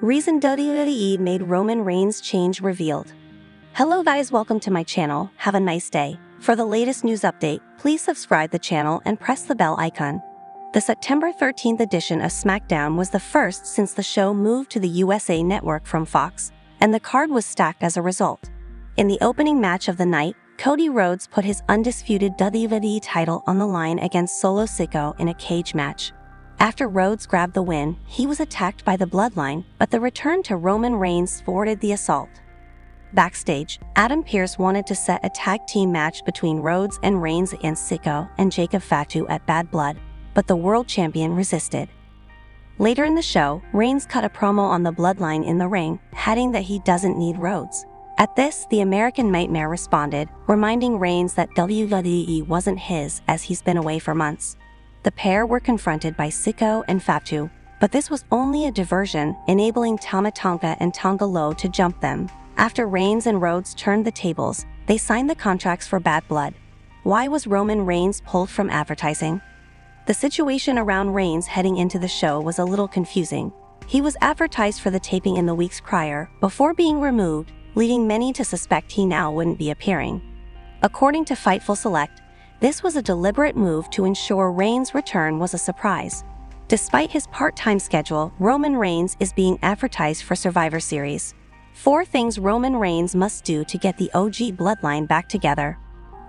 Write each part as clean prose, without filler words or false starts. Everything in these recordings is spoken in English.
Reason WWE made Roman Reigns change revealed. Hello guys, welcome to my channel. Have a nice day. For the latest news update, please subscribe the channel and press the bell icon. The September 13th edition of SmackDown was the first since the show moved to the USA Network from Fox, and the card was stacked as a result. In the opening match of the night, Cody Rhodes put his undisputed WWE title on the line against Solo Sikoa in a cage match. After Rhodes grabbed the win, he was attacked by the Bloodline, but the return to Roman Reigns thwarted the assault. Backstage, Adam Pearce wanted to set a tag team match between Rhodes and Reigns against Sikoa and Jacob Fatu at Bad Blood, but the world champion resisted. Later in the show, Reigns cut a promo on the Bloodline in the ring, adding that he doesn't need Rhodes. At this, the American Nightmare responded, reminding Reigns that WWE wasn't his as he's been away for months. The pair were confronted by Sikoa and Fatu, but this was only a diversion, enabling Tama Tonga and Tonga Loa to jump them. After Reigns and Rhodes turned the tables, they signed the contracts for Bad Blood. Why was Roman Reigns pulled from advertising? The situation around Reigns heading into the show was a little confusing. He was advertised for the taping in the weeks prior, before being removed, leading many to suspect he now wouldn't be appearing. According to Fightful Select, this was a deliberate move to ensure Reigns' return was a surprise. Despite his part-time schedule, Roman Reigns is being advertised for Survivor Series. 4 things Roman Reigns must do to get the OG Bloodline back together.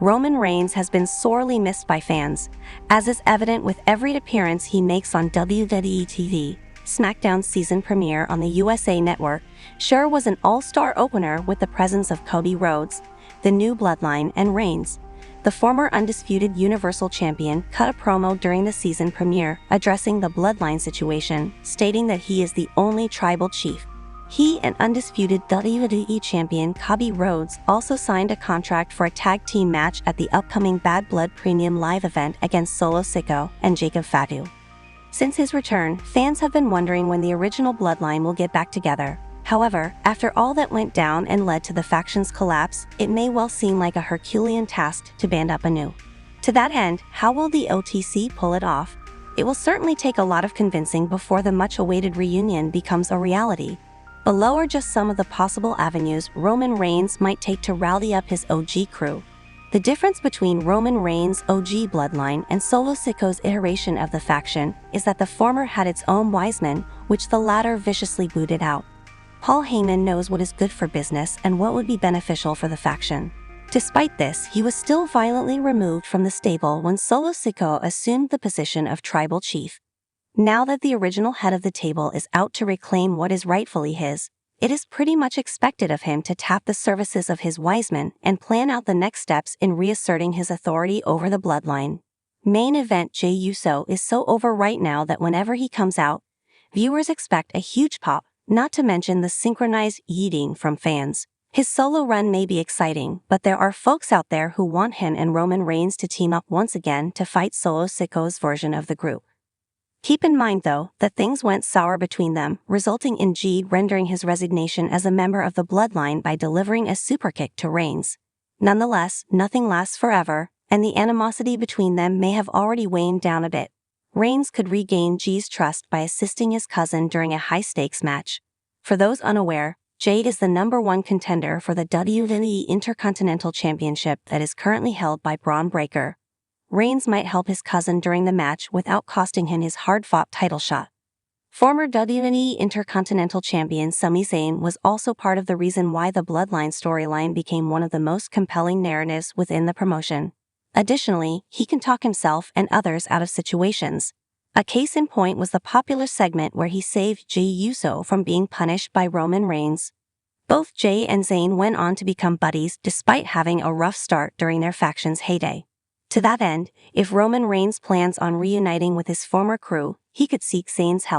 Roman Reigns has been sorely missed by fans, as is evident with every appearance he makes on WWE TV. SmackDown's season premiere on the USA Network sure was an all-star opener with the presence of Cody Rhodes, the new Bloodline, and Reigns. The former undisputed Universal Champion cut a promo during the season premiere addressing the Bloodline situation, stating that he is the only tribal chief. He and undisputed WWE Champion Cody Rhodes also signed a contract for a tag team match at the upcoming Bad Blood Premium Live event against Solo Sikoa and Jacob Fatu. Since his return, fans have been wondering when the original Bloodline will get back together. However, after all that went down and led to the faction's collapse, it may well seem like a Herculean task to band up anew. To that end, how will the OTC pull it off? It will certainly take a lot of convincing before the much-awaited reunion becomes a reality. Below are just some of the possible avenues Roman Reigns might take to rally up his OG crew. The difference between Roman Reigns' OG Bloodline and Solo Sikoa's iteration of the faction is that the former had its own Wiseman, which the latter viciously booted out. Paul Heyman knows what is good for business and what would be beneficial for the faction. Despite this, he was still violently removed from the stable when Solo Sikoa assumed the position of tribal chief. Now that the original head of the table is out to reclaim what is rightfully his, it is pretty much expected of him to tap the services of his Wiseman and plan out the next steps in reasserting his authority over the Bloodline. Main event Jey Uso is so over right now that whenever he comes out, viewers expect a huge pop, not to mention the synchronized yeeting from fans. His solo run may be exciting, but there are folks out there who want him and Roman Reigns to team up once again to fight Solo Sikoa's version of the group. Keep in mind though, that things went sour between them, resulting in Jey rendering his resignation as a member of the Bloodline by delivering a superkick to Reigns. Nonetheless, nothing lasts forever, and the animosity between them may have already waned down a bit. Reigns could regain Jey's trust by assisting his cousin during a high-stakes match. For those unaware, Jade is the #1 contender for the WWE Intercontinental Championship that is currently held by Braun Breaker. Reigns might help his cousin during the match without costing him his hard-fought title shot. Former WWE Intercontinental Champion Sami Zayn was also part of the reason why the Bloodline storyline became one of the most compelling narratives within the promotion. Additionally, he can talk himself and others out of situations. A case in point was the popular segment where he saved Jey Uso from being punished by Roman Reigns. Both Jey and Zayn went on to become buddies despite having a rough start during their faction's heyday. To that end, if Roman Reigns plans on reuniting with his former crew, he could seek Zayn's help.